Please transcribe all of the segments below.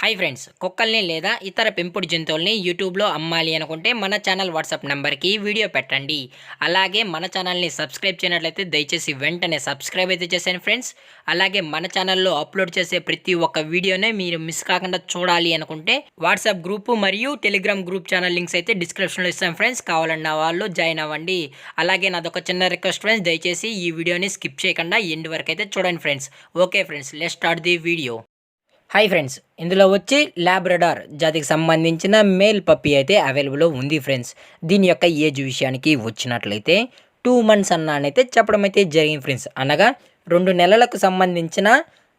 Hi friends, కుక్కల్ని లేదా ఇతర పెంపుడు జంతువుల్ని యూట్యూబ్లో అమ్మాలి అనుకుంటే మన ఛానల్ వాట్సాప్ నెంబర్కి వీడియో పెట్టండి. అలాగే మన ఛానల్ని సబ్స్క్రైబ్ చేయనట్లయితే దయచేసి వెంటనే సబ్స్క్రైబ్ అయితే చేశాను ఫ్రెండ్స్. అలాగే మన ఛానల్లో అప్లోడ్ చేసే ప్రతి ఒక్క వీడియోనే మీరు మిస్ కాకుండా చూడాలి అనుకుంటే వాట్సాప్ గ్రూపు మరియు టెలిగ్రామ్ గ్రూప్ ఛానల్ లింక్స్ అయితే డిస్క్రిప్షన్లో ఇస్తాను ఫ్రెండ్స్. కావాలన్న వాళ్ళు జాయిన్ అవ్వండి. అలాగే నాదొక చిన్న రిక్వెస్ట్ ఫ్రెండ్స్, దయచేసి ఈ వీడియోని స్కిప్ చేయకుండా ఎండ్ వరకు అయితే చూడండి friends. Okay friends, let's start the video. Hi friends, ఇందులో వచ్చి లాబ్రడార్ జాతికి సంబంధించిన మేల్ పప్పీ అయితే అవైలబుల్లో ఉంది ఫ్రెండ్స్. దీని యొక్క ఏజ్ విషయానికి వచ్చినట్లయితే 2 months అన్నానైతే చెప్పడం అయితే జరిగింది ఫ్రెండ్స్. అనగా 2 నెలలకు సంబంధించిన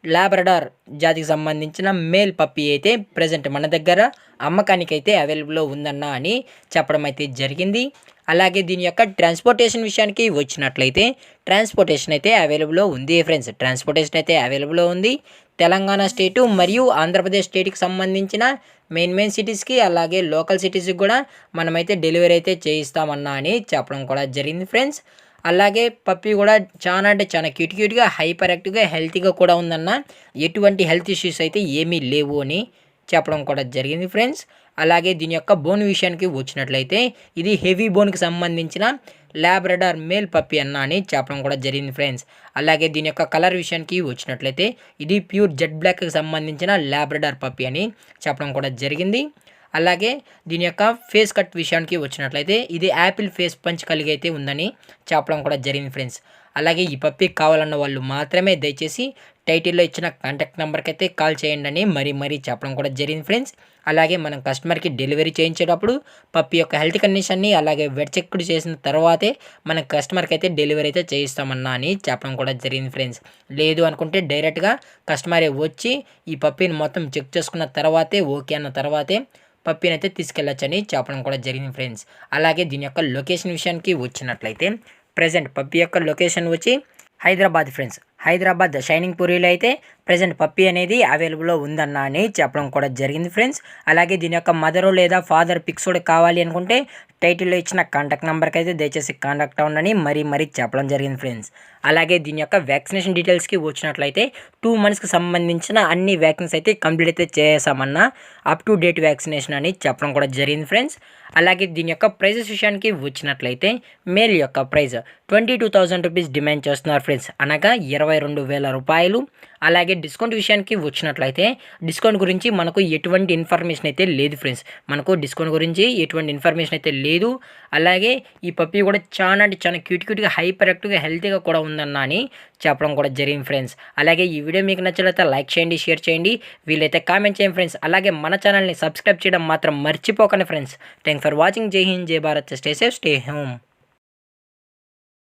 లాబ్రడార్ జాతికి సంబంధించిన మేల్ పప్పీ అయితే ప్రజెంట్ మన దగ్గర అమ్మకానికి అయితే అవైలబుల్లో ఉందన్న అని చెప్పడం అయితే జరిగింది. అలాగే దీని యొక్క ట్రాన్స్పోర్టేషన్ విషయానికి వచ్చినట్లయితే ట్రాన్స్పోర్టేషన్ అయితే అవైలబుల్లో ఉంది ఫ్రెండ్స్. ట్రాన్స్పోర్టేషన్ అయితే అవైలబుల్లో ఉంది. తెలంగాణ స్టేటు మరియు ఆంధ్రప్రదేశ్ స్టేట్కి సంబంధించిన మెయిన్ సిటీస్కి అలాగే లోకల్ సిటీస్కి కూడా మనమైతే డెలివరీ అయితే చేయిస్తామన్నా అని చెప్పడం కూడా జరిగింది ఫ్రెండ్స్. అలాగే పప్పీ కూడా చాలా అంటే చాలా క్యూట్గా హైపర్ యాక్టివ్గా హెల్తీగా కూడా ఉందన్న. ఎటువంటి హెల్త్ ఇష్యూస్ అయితే ఏమీ లేవు అని చెప్పడం కూడా జరిగింది ఫ్రెండ్స్. అలాగే దీని యొక్క బోన్ విషయానికి వచ్చినట్లయితే ఇది హెవీ బోన్కి సంబంధించిన లాబ్రడార్ మేల్ పప్పీ అన్న అని చెప్పడం కూడా జరిగింది ఫ్రెండ్స్. అలాగే దీని యొక్క కలర్ విషయానికి వచ్చినట్లయితే ఇది ప్యూర్ జెడ్ బ్లాక్కి సంబంధించిన లాబ్రడార్ పప్పీ అని చెప్పడం కూడా జరిగింది. అలాగే దీని యొక్క ఫేస్ కట్ విషయానికి వచ్చినట్లయితే ఇది యాపిల్ ఫేస్ పంచ్ కలిగి అయితే ఉందని చెప్పడం కూడా జరిగింది ఫ్రెండ్స్. అలాగే ఈ పప్పీ కావాలన్న వాళ్ళు మాత్రమే దయచేసి టైటిల్లో ఇచ్చిన కాంటాక్ట్ నెంబర్కి అయితే కాల్ చేయండి అని మరీ చెప్పడం కూడా జరిగింది ఫ్రెండ్స్. అలాగే మనం కస్టమర్కి డెలివరీ చేయించేటప్పుడు పప్పీ యొక్క హెల్త్ కండిషన్ని అలాగే వెట్ చెక్ చేసిన తర్వాతే మన కస్టమర్కి అయితే డెలివరీ అయితే చేయిస్తామన్నా అని చెప్పడం కూడా జరిగింది ఫ్రెండ్స్. లేదు అనుకుంటే డైరెక్ట్గా కస్టమరే వచ్చి ఈ పప్పీని మొత్తం చెక్ చేసుకున్న తర్వాతే ఓకే అన్న తర్వాతే పప్పీని అయితే తీసుకెళ్ళొచ్చని చెప్పడం కూడా జరిగింది ఫ్రెండ్స్. అలాగే దీని యొక్క లొకేషన్ విషయానికి వచ్చినట్లయితే ప్రజెంట్ పప్పీ యొక్క లొకేషన్ వచ్చి హైదరాబాద్ ఫ్రెండ్స్. హైదరాబాద్ షైనింగ్ పూరిలో అయితే ప్రజెంట్ పప్పీ అనేది అవైలబుల్లో ఉందన్న అని చెప్పడం కూడా జరిగింది ఫ్రెండ్స్. అలాగే దీని యొక్క మదరు లేదా ఫాదర్ పిక్స్ కూడా కావాలి అనుకుంటే టైటిల్లో ఇచ్చిన కాంటాక్ట్ నెంబర్కి అయితే దయచేసి కాంటాక్ట్ అవ్వండి మరీ చెప్పడం జరిగింది ఫ్రెండ్స్. అలాగే దీని యొక్క వ్యాక్సినేషన్ డీటెయిల్స్కి వచ్చినట్లయితే 2 monthsకి సంబంధించిన అన్ని వ్యాక్సిన్స్ అయితే కంప్లీట్ అయితే చేసామన్న అప్ టు డేట్ వ్యాక్సినేషన్ అని చెప్పడం కూడా జరిగింది ఫ్రెండ్స్. అలాగే దీని యొక్క ప్రైజెస్ విషయానికి వచ్చినట్లయితే మేల్ యొక్క ప్రైజ్ 22,000 రూపీస్ డిమాండ్ చేస్తున్నారు ఫ్రెండ్స్. అనగా 22,000 రూపాయలు. అలాగే డిస్కౌంట్ విషయానికి వచ్చినట్లయితే డిస్కౌంట్ గురించి మనకు ఎటువంటి ఇన్ఫర్మేషన్ అయితే లేదు ఫ్రెండ్స్. మనకు డిస్కౌంట్ గురించి ఎటువంటి ఇన్ఫర్మేషన్ అయితే లేదు. అలాగే ఈ పప్పీ కూడా చాలా అంటే చాలా క్యూట్గా హైపర్ యాక్టివ్గా హెల్తీగా కూడా ఉందన్న అని చెప్పడం కూడా జరిగింది ఫ్రెండ్స్. అలాగే ఈ వీడియో మీకు నచ్చినట్లయితే లైక్ చేయండి, షేర్ చేయండి, వీలైతే కామెంట్ చేయండి ఫ్రెండ్స్. అలాగే మన ఛానల్ని సబ్స్క్రైబ్ చేయడం మాత్రం మర్చిపోకండి ఫ్రెండ్స్. Thanks for watching. జై హింద్, జై Bharat, stay safe, stay home.